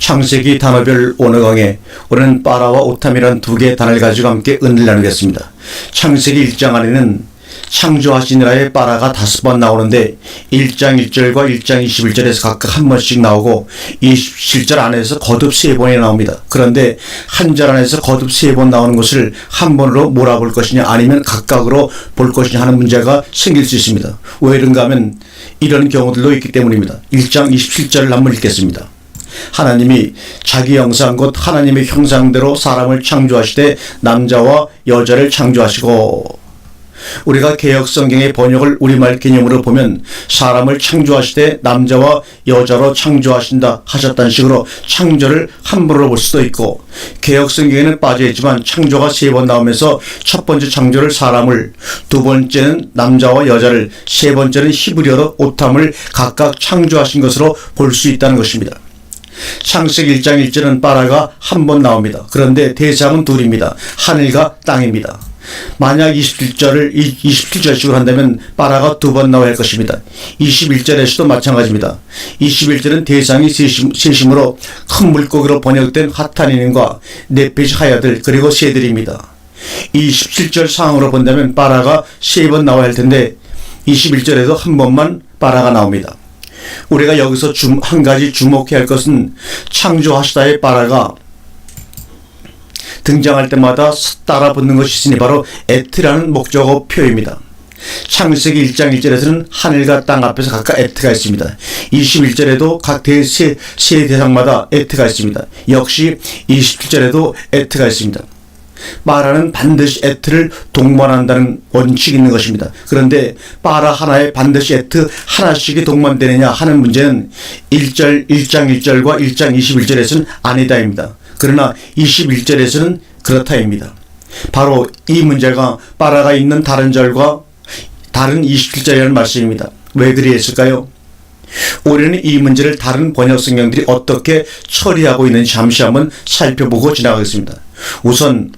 창세기 단어별 원어 강의, 오늘은 빠라와 오탐이란 두 개의 단어를 가지고 함께 은혜를 나누겠습니다. 창세기 1장 안에는 창조하시니라의 빠라가 5번 나오는데 1장 1절과 1장 21절에서 각각 한 번씩 나오고 27절 안에서 거듭 3번이 나옵니다. 그런데 한 절 안에서 거듭 3번 나오는 것을 한 번으로 몰아볼 것이냐 아니면 각각으로 볼 것이냐 하는 문제가 생길 수 있습니다. 왜 이런가 하면 이런 경우들도 있기 때문입니다. 1장 27절을 한번 읽겠습니다. 하나님이 자기 형상 곧 하나님의 형상대로 사람을 창조하시되 남자와 여자를 창조하시고, 우리가 개역성경의 번역을 우리말 개념으로 보면 사람을 창조하시되 남자와 여자로 창조하신다 하셨다는 식으로 창조를 한 번으로 볼 수도 있고, 개역성경에는 빠져있지만 창조가 3번 나오면서 첫 번째 창조를 사람을, 두 번째는 남자와 여자를, 세 번째는 히브리어로 오탐을 각각 창조하신 것으로 볼 수 있다는 것입니다. 창세기 1장 1절은 빠라가 한 번 나옵니다. 그런데 대상은 둘입니다. 하늘과 땅입니다. 만약 27절식으로 한다면 빠라가 2번 나와야 할 것입니다. 21절에서도 마찬가지입니다. 21절은 대상이 셋이므로 큰 물고기로 번역된 하타니님과 네페시 하야들 그리고 새들입니다. 27절 상황으로 본다면 빠라가 3번 나와야 할 텐데 21절에도 한 번만 빠라가 나옵니다. 우리가 여기서 한 가지 주목해야 할 것은 창조하시다의 빠라가 등장할 때마다 따라 붙는 것이 있으니 바로 에트라는 목적어 표입니다. 창세기 1장 1절에서는 하늘과 땅 앞에서 각각 에트가 있습니다. 21절에도 각 세 대상마다 에트가 있습니다. 역시 27절에도 에트가 있습니다. 빠라는 반드시 에트를 동반한다는 원칙이 있는 것입니다. 그런데 빠라 하나에 반드시 에트 하나씩이 동반되느냐 하는 문제는 1장 1절과 1장 21절에서는 아니다입니다. 그러나 21절에서는 그렇다입니다. 바로 이 문제가 빠라가 있는 다른 절과 다른 27절이라는 말씀입니다. 왜 그리했을까요? 우리는 이 문제를 다른 번역 성경들이 어떻게 처리하고 있는지 잠시 한번 살펴보고 지나가겠습니다. 우선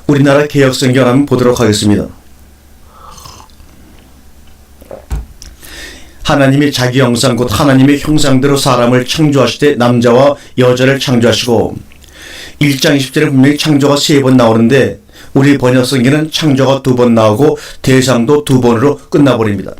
우리나라 개역성경 한번 보도록 하겠습니다. 하나님이 자기 형상 곧 하나님의 형상대로 사람을 창조하시되 남자와 여자를 창조하시고, 1장 20절에 분명히 창조가 3번 나오는데 우리 번역성경은 창조가 2번 나오고 대상도 2번으로 끝나버립니다.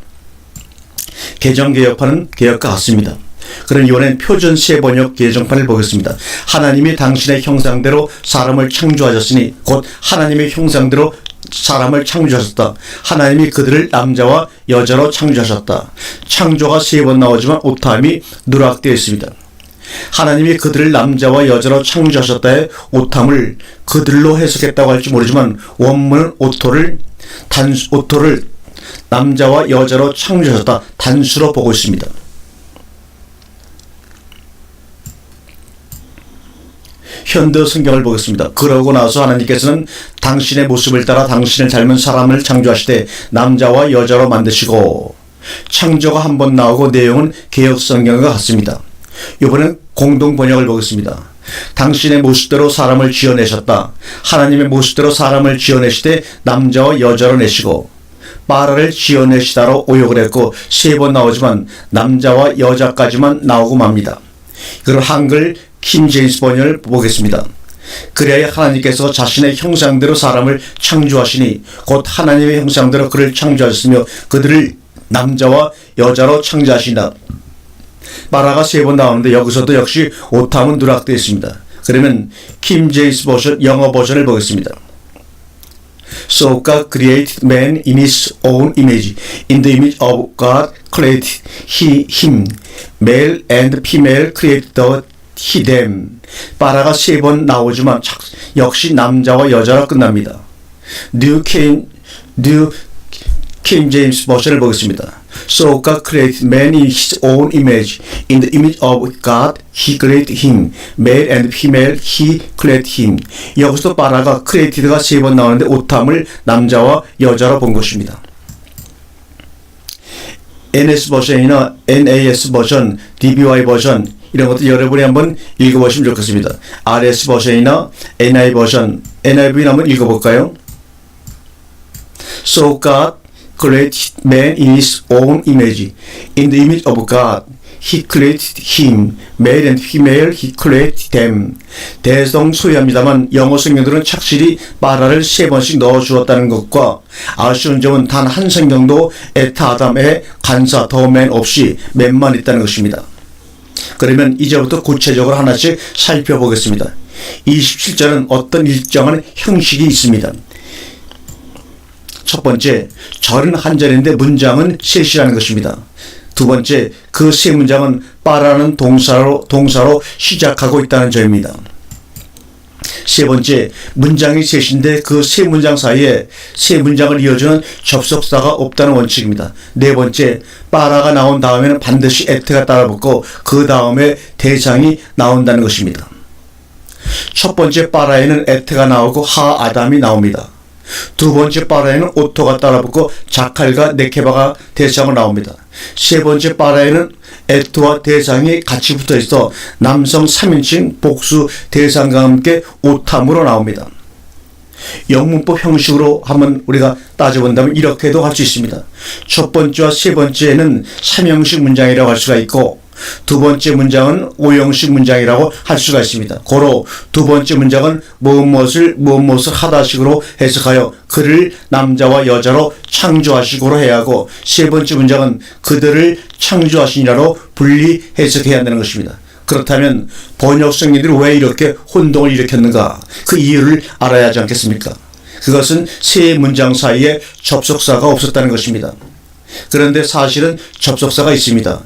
개정개혁판은 개혁과 같습니다. 그럼 이번엔 표준 새번역 개정판을 보겠습니다. 하나님이 당신의 형상대로 사람을 창조하셨으니 곧 하나님의 형상대로 사람을 창조하셨다. 하나님이 그들을 남자와 여자로 창조하셨다. 창조가 3번 나오지만 오탐이 누락되어 있습니다. 하나님이 그들을 남자와 여자로 창조하셨다의 오탐을 그들로 해석했다고 할지 모르지만 원문은 오토를 남자와 여자로 창조하셨다 단수로 보고 있습니다. 현대 성경을 보겠습니다. 그러고 나서 하나님께서는 당신의 모습을 따라 당신을 닮은 사람을 창조하시되 남자와 여자로 만드시고, 창조가 한 번 나오고 내용은 개역 성경과 같습니다. 이번엔 공동 번역을 보겠습니다. 당신의 모습대로 사람을 지어내셨다. 하나님의 모습대로 사람을 지어내시되 남자와 여자로 내시고, 빠라를 지어내시다로 오역을 했고 3번 나오지만 남자와 여자까지만 나오고 맙니다. 그럼 한글 킹 제임스 번역을 보겠습니다. 그래야 하나님께서 자신의 형상대로 사람을 창조하시니 곧 하나님의 형상대로 그를 창조하셨으며 그들을 남자와 여자로 창조하신다. 빠라가 3번 나오는데 여기서도 역시 오탐은 누락되어 있습니다. 그러면 킹 제임스 버전 영어 버전을 보겠습니다. So God created man in his own image. In the image of God created him. Male and female created he them. 빠라가 3번 나오지만 역시 남자와 여자로 끝납니다. New King James 버전을 보겠습니다. So God created man in his own image. In the image of God he created him. Male and female he created him. 여기서 빠라가 created가 3번 나오는데 오탐을 남자와 여자로 본 것입니다. NS 버전이나 NAS 버전, DBY 버전 이런 것들 여러분이 한번 읽어보시면 좋겠습니다. RS 버전이나 NI 버전, NIV는 한번 읽어볼까요? So God created man in his own image. In the image of God he created him. male and female he created them. 대성소이합니다만 영어 성경들은 착실히 빠라를 3번씩 넣어주었다는 것과 아쉬운 점은 단 한 성경도 에타 아담의 간사 더맨 없이 맨만 있다는 것입니다. 그러면 이제부터 구체적으로 하나씩 살펴보겠습니다. 27절은 어떤 일정한 형식이 있습니다. 첫 번째, 절은 한 절인데 문장은 셋이라는 것입니다. 두 번째, 그 세 문장은 빠라는 동사로 시작하고 있다는 점입니다. 세 번째, 문장이 셋인데 그 세 문장 사이에 세 문장을 이어주는 접속사가 없다는 원칙입니다. 네 번째, 빠라가 나온 다음에는 반드시 에트가 따라붙고 그 다음에 대상이 나온다는 것입니다. 첫 번째 빠라에는 에트가 나오고 하 아담이 나옵니다. 두 번째 빠라에는 오토가 따라붙고 자칼과 네케바가 대상으로 나옵니다. 세 번째 빠라에는 에트와 대상이 같이 붙어 있어 남성 3인칭 복수 대상과 함께 오탐으로 나옵니다. 영문법 형식으로 한번 우리가 따져본다면 이렇게도 할 수 있습니다. 첫 번째와 세 번째는 3형식 문장이라고 할 수가 있고 두 번째 문장은 5형식 문장이라고 할 수가 있습니다. 고로 두 번째 문장은 무엇을 하다식으로 해석하여 그를 남자와 여자로 창조하시고로 해야 하고 세 번째 문장은 그들을 창조하시니라로 분리 해석해야 한다는 것입니다. 그렇다면 번역성인들이 왜 이렇게 혼동을 일으켰는가? 그 이유를 알아야 하지 않겠습니까? 그것은 세 문장 사이에 접속사가 없었다는 것입니다. 그런데 사실은 접속사가 있습니다.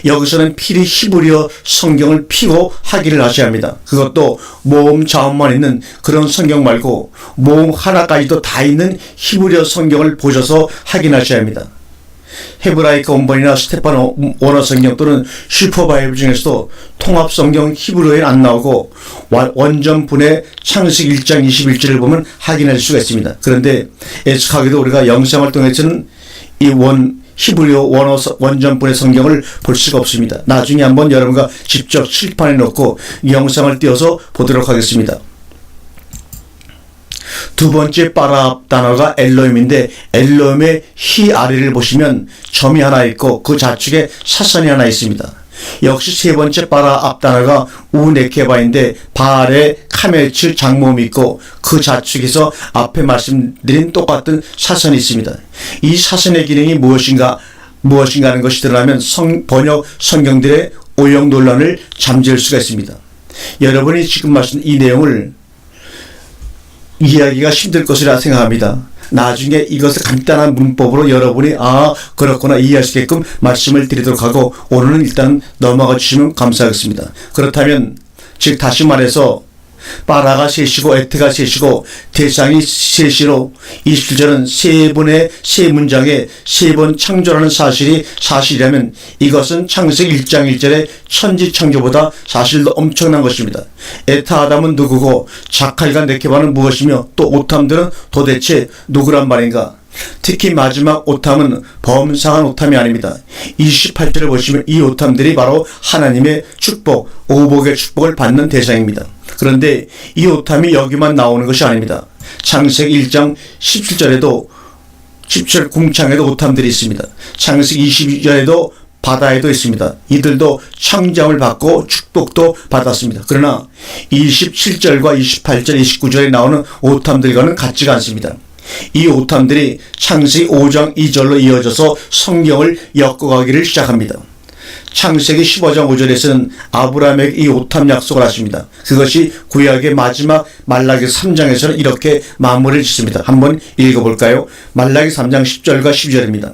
여기서는 필히 히브리어 성경을 피고 확인을 하셔야 합니다. 그것도 모음 자음만 있는 그런 성경 말고 모음 하나까지도 다 있는 히브리어 성경을 보셔서 확인하셔야 합니다. 헤브라이크 원본이나 스테판 원어 성경 또는 슈퍼바이블 중에서도 통합 성경 히브리어에는 안 나오고 원전분의 창세기 1장 21절을 보면 확인할 수가 있습니다. 그런데 애석하게도 우리가 영상을 통해서는 이 히브리어 원전본의 성경을 볼 수가 없습니다. 나중에 한번 여러분과 직접 칠판에 넣고 영상을 띄워서 보도록 하겠습니다. 두 번째 빠라 단어가 엘로임인데 엘로임의 히 아래를 보시면 점이 하나 있고 그 좌측에 사선이 하나 있습니다. 역시 세 번째 빠라 앞 단어가 우네케바인데 바알에 카멜츠 장모음이 있고 그 좌측에서 앞에 말씀드린 똑같은 사선이 있습니다. 이 사선의 기능이 무엇인가 하는 것이 드러나면 번역 성경들의 오형 논란을 잠재울 수가 있습니다. 여러분이 지금 말씀 이 내용을 이해하기가 힘들 것이라 생각합니다. 나중에 이것을 간단한 문법으로 여러분이 그렇구나 이해할 수 있게끔 말씀을 드리도록 하고 오늘은 일단 넘어가 주시면 감사하겠습니다. 그렇다면 즉 다시 말해서 빠라가 셋이고 에트가 셋이고 대상이 셋이로 27절은 세 문장에 세 번 창조라는 사실이 사실이라면 이것은 창세기 1장 1절의 천지 창조보다 사실도 엄청난 것입니다. 에타 아담은 누구고 자칼과 네케바는 무엇이며 또 오탐들은 도대체 누구란 말인가? 특히 마지막 오탐은 범상한 오탐이 아닙니다. 28절을 보시면 이 오탐들이 바로 하나님의 축복, 오복의 축복을 받는 대상입니다. 그런데 이 오탐이 여기만 나오는 것이 아닙니다. 창세기 1장 17절에도 17절 궁창에도 오탐들이 있습니다. 창세기 22절에도 바다에도 있습니다. 이들도 창조함을 받고 축복도 받았습니다. 그러나 27절과 28절, 29절에 나오는 오탐들과는 같지가 않습니다. 이 오탐들이 창세기 5장 2절로 이어져서 성경을 엮어가기를 시작합니다. 창세기 15장 5절에서는 아브라함에게 이 오탐 약속을 하십니다. 그것이 구약의 마지막 말라기 3장에서는 이렇게 마무리를 짓습니다. 한번 읽어볼까요? 말라기 3장 10절과 12절입니다.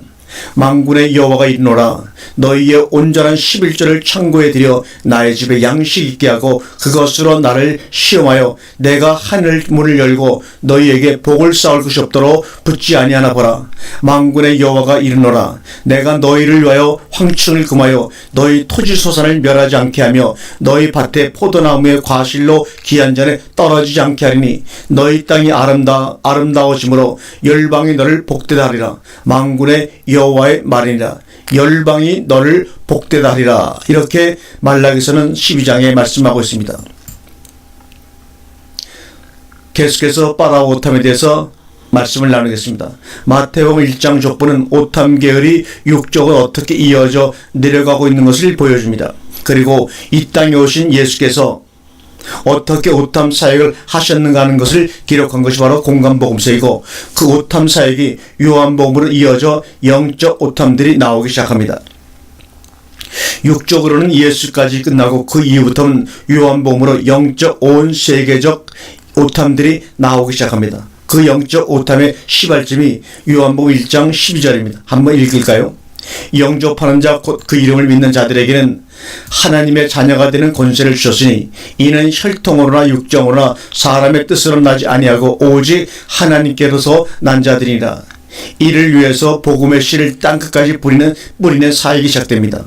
만군의 여호와가 이르노라 너희의 온전한 11조를 창고에 들여 나의 집에 양식 있게 하고 그것으로 나를 시험하여 내가 하늘 문을 열고 너희에게 복을 쌓을 것이 없도록 붙지 아니하나 보라. 만군의 여호와가 이르노라 내가 너희를 위하여 황충을 금하여 너희 토지 소산을 멸하지 않게 하며 너희 밭에 포도나무의 과실로 기한 전에 떨어지지 않게 하리니 너희 땅이 아름다워짐으로 열방이 너를 복되다 하리라. 만군의 여호와의 말이니라. 열방이 너를 복되다 하리라. 이렇게 말라기서는 12장에 말씀하고 있습니다. 계속해서 빠라오 오탐에 대해서 말씀을 나누겠습니다. 마태복음 1장 족보는 오탐 계열이 육적으로 어떻게 이어져 내려가고 있는 것을 보여줍니다. 그리고 이 땅에 오신 예수께서 어떻게 오탐 사역을 하셨는가 하는 것을 기록한 것이 바로 공관복음서이고, 그 오탐 사역이 요한복음으로 이어져 영적 오탐들이 나오기 시작합니다. 육적으로는 예수까지 끝나고 그 이후부터는 요한복음으로 영적 온 세계적 오탐들이 나오기 시작합니다. 그 영적 오탐의 시발점이 요한복음 1장 12절입니다. 한번 읽을까요? 영접하는 자 곧 그 이름을 믿는 자들에게는 하나님의 자녀가 되는 권세를 주셨으니 이는 혈통으로나 육정으로나 사람의 뜻으로 나지 아니하고 오직 하나님께로서 난 자들이라. 이를 위해서 복음의 씨를 땅끝까지 뿌리는 사역이 시작됩니다.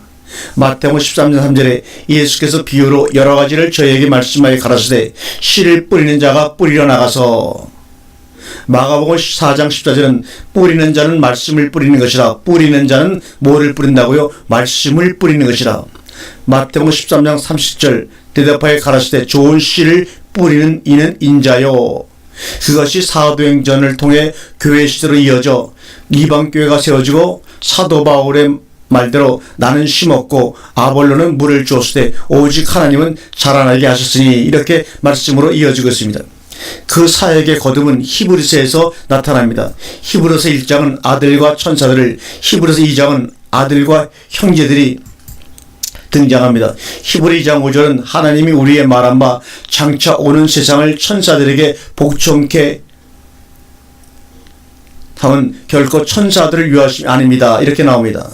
마태복음 13장 3절에 예수께서 비유로 여러 가지를 저희에게 말씀하여 가라사대 씨를 뿌리는 자가 뿌리러 나가서, 마가복음 4장 14절은 뿌리는 자는 말씀을 뿌리는 것이라. 뿌리는 자는 뭐를 뿌린다고요? 말씀을 뿌리는 것이라. 마태복음 13장 30절 대답하여 가라사대 좋은 씨를 뿌리는 이는 인자요. 그것이 사도행전을 통해 교회 시대로 이어져 이방교회가 세워지고 사도 바울의 말대로 나는 심었고 아볼로는 물을 주었으되 오직 하나님은 자라나게 하셨으니, 이렇게 말씀으로 이어지고 있습니다. 그 사역의 거듭은 히브리서에서 나타납니다. 히브리서 1장은 아들과 천사들을, 히브리서 2장은 아들과 형제들이 등장합니다. 히브리 2장 5절은 하나님이 우리의 말한 바 장차 오는 세상을 천사들에게 복종케 하면 결코 천사들을 위하심이 아닙니다. 이렇게 나옵니다.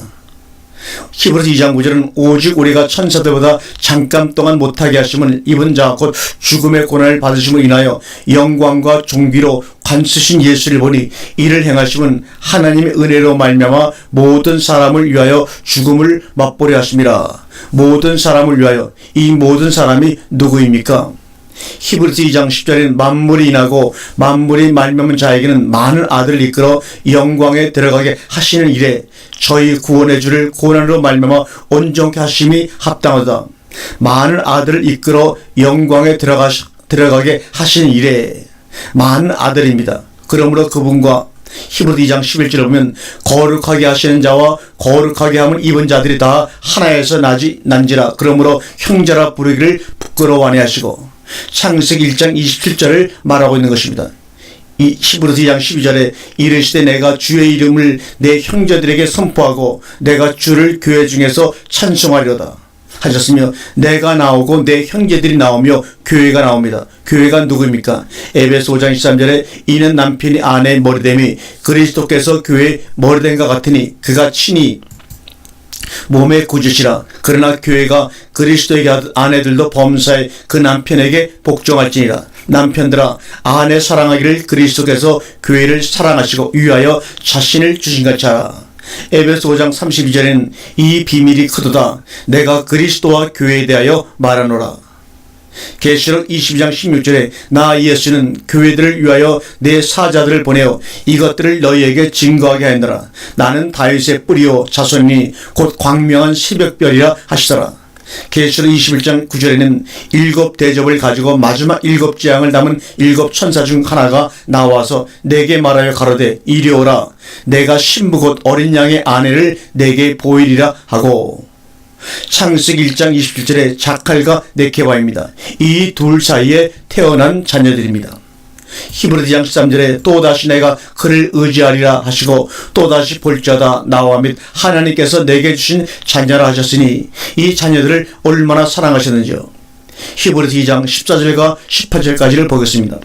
히브리서 2장 9절은 오직 우리가 천사들보다 잠깐 동안 못하게 하심은 입은 자 곧 죽음의 고난을 받으심으로 인하여 영광과 존귀로 관쓰신 예수를 보니 이를 행하심은 하나님의 은혜로 말미암아 모든 사람을 위하여 죽음을 맛보려 하심이라. 모든 사람을 위하여, 이 모든 사람이 누구입니까? 히브리서 2장 10절에는 만물이 인하고 만물이 말미암은 자에게는 많은 아들을 이끌어 영광에 들어가게 하시는 일에 저희 구원의 주를 고난으로 말미암아 온전케 하심이 합당하다. 많은 아들을 이끌어 영광에 들어가게 하시는 일에 많은 아들입니다. 그러므로 그분과 히브리 2장 11절을 보면 거룩하게 하시는 자와 거룩하게 함을 입은 자들이 다 하나에서 난지라. 그러므로 형제라 부르기를 부끄러워하게 하시고, 창세기 1장 27절을 말하고 있는 것입니다. 이 히브리서 2장 12절에 이르시되 내가 주의 이름을 내 형제들에게 선포하고 내가 주를 교회 중에서 찬송하리로다 하셨으며, 내가 나오고 내 형제들이 나오며 교회가 나옵니다. 교회가 누구입니까? 에베소 5장 13절에 이는 남편이 아내의 머리됨이 그리스도께서 교회의 머리됨과 같으니 그가 친히 몸의 구주시라. 그러나 교회가 그리스도에게 아내들도 범사에 그 남편에게 복종할지니라. 남편들아 아내 사랑하기를 그리스도께서 교회를 사랑하시고 위하여 자신을 주신 같이 하라. 에베소 5장 32절에는 이 비밀이 크도다. 내가 그리스도와 교회에 대하여 말하노라. 계시록 22장 16절에 나 예수는 교회들을 위하여 내 사자들을 보내어 이것들을 너희에게 증거하게 하였노라. 나는 다윗의 뿌리요 자손이니 곧 광명한 새벽별이라 하시더라. 계시록 21장 9절에는 일곱 대접을 가지고 마지막 일곱 재앙을 담은 일곱 천사 중 하나가 나와서 내게 말하여 가로되 이리 오라. 내가 신부 곧 어린 양의 아내를 내게 보이리라 하고, 창세기 1장 27절에 자칼과 네케바입니다. 이 둘 사이에 태어난 자녀들입니다. 히브리서 2장 13절에 또다시 내가 그를 의지하리라 하시고 또다시 볼지어다 나와 및 하나님께서 내게 주신 자녀라 하셨으니, 이 자녀들을 얼마나 사랑하셨는지요. 히브리서 2장 14절과 18절까지를 보겠습니다.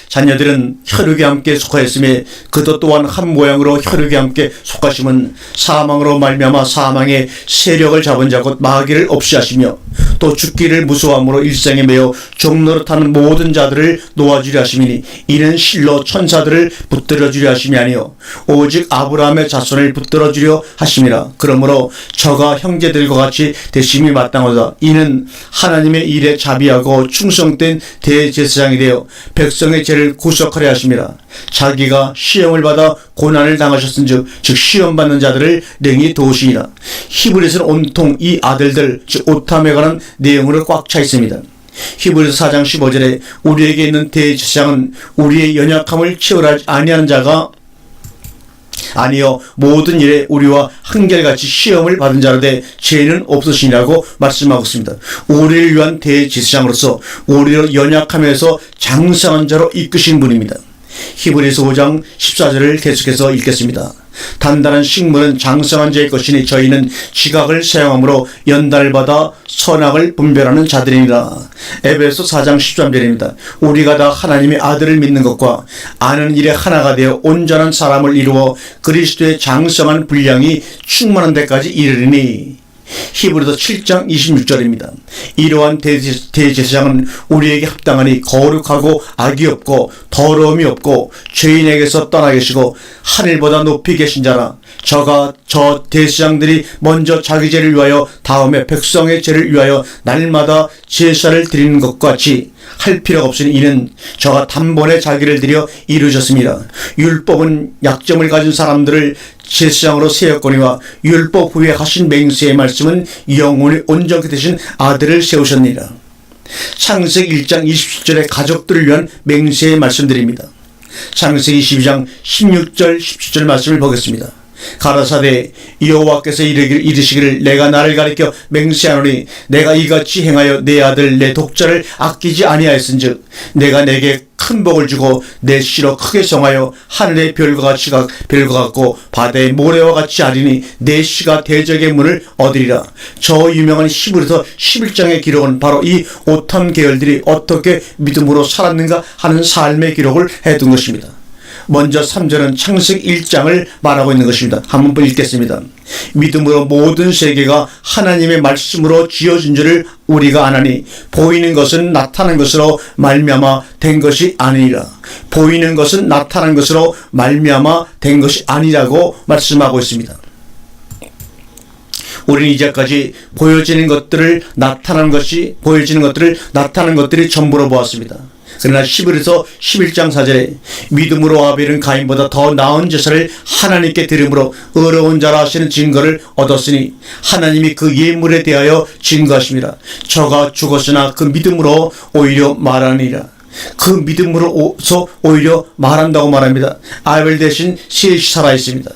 자녀들은 혈육에 함께 속하였으며 그도 또한 한 모양으로 혈육에 함께 속하심은 사망으로 말미암아 사망의 세력을 잡은 자 곧 마귀를 없이 하시며 또 죽기를 무서워함으로 일생에 매여 종노릇하는 모든 자들을 놓아주려 하심이니, 이는 실로 천사들을 붙들어 주려 하심이 아니요 오직 아브라함의 자손을 붙들어 주려 하심이라. 그러므로 저가 형제들과 같이 되심이 마땅하다. 이는 하나님의 일에 자비하고 충성된 대제사장이 되어 백성의 죄를 구속하려 하심이라. 자기가 시험을 받아 고난을 당하셨은즉 즉 시험받는 자들을 능히 도우시니라. 히브리서는 온통 이 아들들 즉 오탐에 관한 내용으로 꽉 차 있습니다. 히브리서 4장 15절에 우리에게 있는 대제사장은 우리의 연약함을 채우라 아니하는 자가 아니요 모든 일에 우리와 한결같이 시험을 받은 자로되 죄는 없으시니라고 말씀하고 있습니다. 우리를 위한 대제사장으로서 우리를 연약함에서 장성한 자로 이끄신 분입니다. 히브리서 5장 14절을 계속해서 읽겠습니다. 단단한 식물은 장성한 자의 것이니 저희는 지각을 사용함으로 연단을 받아 선악을 분별하는 자들입니다. 에베소 4장 13절입니다. 우리가 다 하나님의 아들을 믿는 것과 아는 일에 하나가 되어 온전한 사람을 이루어 그리스도의 장성한 분량이 충만한 데까지 이르리니. 히브리서 7장 26절입니다. 이러한 대제사장은 우리에게 합당하니 거룩하고 악이 없고 더러움이 없고 죄인에게서 떠나 계시고 하늘보다 높이 계신 자라. 저 대제사장들이 먼저 자기 죄를 위하여 다음에 백성의 죄를 위하여 날마다 제사를 드리는 것과 같이 할 필요가 없으니 이는 저가 단번에 자기를 드려 이루셨습니다. 율법은 약점을 가진 사람들을 제사장으로 세웠거니와 율법 후에 하신 맹세의 말씀은 영원히 온전케 되신 아들을 세우셨느니라. 창세기 1장 27절의 가족들을 위한 맹세의 말씀드립니다. 창세기 22장 16절 17절 말씀을 보겠습니다. 가라사대 여호와께서 이르시기를 내가 나를 가리켜 맹세하노니 내가 이같이 행하여 내 아들 내 독자를 아끼지 아니하였은즉 내가 내게 큰 복을 주고 내 씨로 크게 성하여 하늘의 별과 같고 바다의 모래와 같이 하리니 내 씨가 대적의 문을 얻으리라. 저 유명한 히브리서 11장의 기록은 바로 이 오탐 계열들이 어떻게 믿음으로 살았는가 하는 삶의 기록을 해둔 것입니다. 먼저 3절은 창세기 1장을 말하고 있는 것입니다. 한번 읽겠습니다. 믿음으로 모든 세계가 하나님의 말씀으로 지어진 줄을 우리가 아나니 보이는 것은 나타난 것으로 말미암아 된 것이 아니라. 보이는 것은 나타난 것으로 말미암아 된 것이 아니라고 말씀하고 있습니다. 우리는 이제까지 보여지는 것들을 나타나는 것들이 전부로 보았습니다. 그러나 히브리서 11장 4절에 믿음으로 아벨은 가인보다 더 나은 제사를 하나님께 드림으로 의로운 자라 하시는 증거를 얻었으니 하나님이 그 예물에 대하여 증거하십니다. 저가 죽었으나 그 믿음으로 오히려 말하니라. 그 믿음으로서 오히려 말한다고 말합니다. 아벨 대신 셋이 살아있습니다.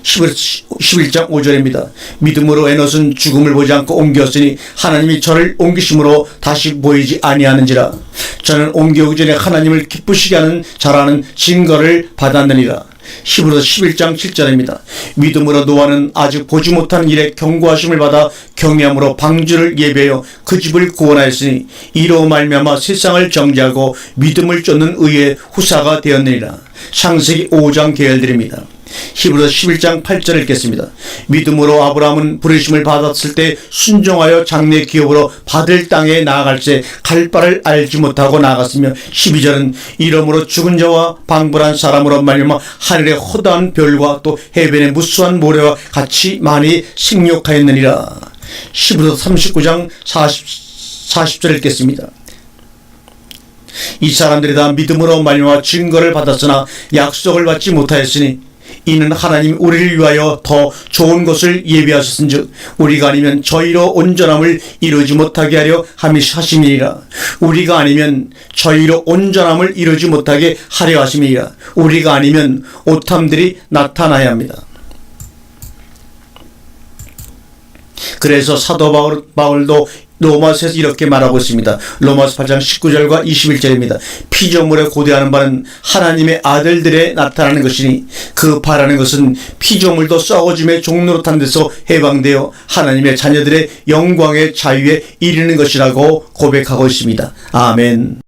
11장 5절입니다. 믿음으로 에녹은 죽음을 보지 않고 옮겼으니 하나님이 저를 옮기심으로 다시 보이지 아니하는지라. 저는 옮겨오기 전에 하나님을 기쁘시게 하는 자라는 증거를 받았느니라. 히브리서 11장 7절입니다. 믿음으로 노아는 아직 보지 못한 일에 경고하심을 받아 경외함으로 방주를 예배하여 그 집을 구원하였으니 이로 말미암아 세상을 정죄하고 믿음을 쫓는 의의 후사가 되었느니라. 창세기 5장 계열들입니다. 히브리서 11장 8절을 읽겠습니다. 믿음으로 아브라함은 부르심을 받았을 때 순종하여 장래 기업으로 받을 땅에 나아갈 때 갈 바를 알지 못하고 나아갔으며 12절은 이러므로 죽은 자와 방불한 사람으로 말미암아 하늘의 허다한 별과 또 해변의 무수한 모래와 같이 많이 생육하였느니라. 히브리서 39장 40절을 읽겠습니다. 이 사람들이 다 믿음으로 말미암아 증거를 받았으나 약속을 받지 못하였으니 이는 하나님이 우리를 위하여 더 좋은 것을 예비하셨은즉 우리가 아니면 저희로 온전함을 이루지 못하게 하려 하심이니라. 우리가 아니면 저희로 온전함을 이루지 못하게 하려 하심이니라. 우리가 아니면 오탐들이 나타나야 합니다. 그래서 사도 바울도 로마서에서 이렇게 말하고 있습니다. 로마서 8장 19절과 21절입니다. 피조물에 고대하는 바는 하나님의 아들들에 나타나는 것이니 그 바라는 것은 피조물도 썩어짐의 종노릇한 데서 해방되어 하나님의 자녀들의 영광의 자유에 이르는 것이라고 고백하고 있습니다. 아멘.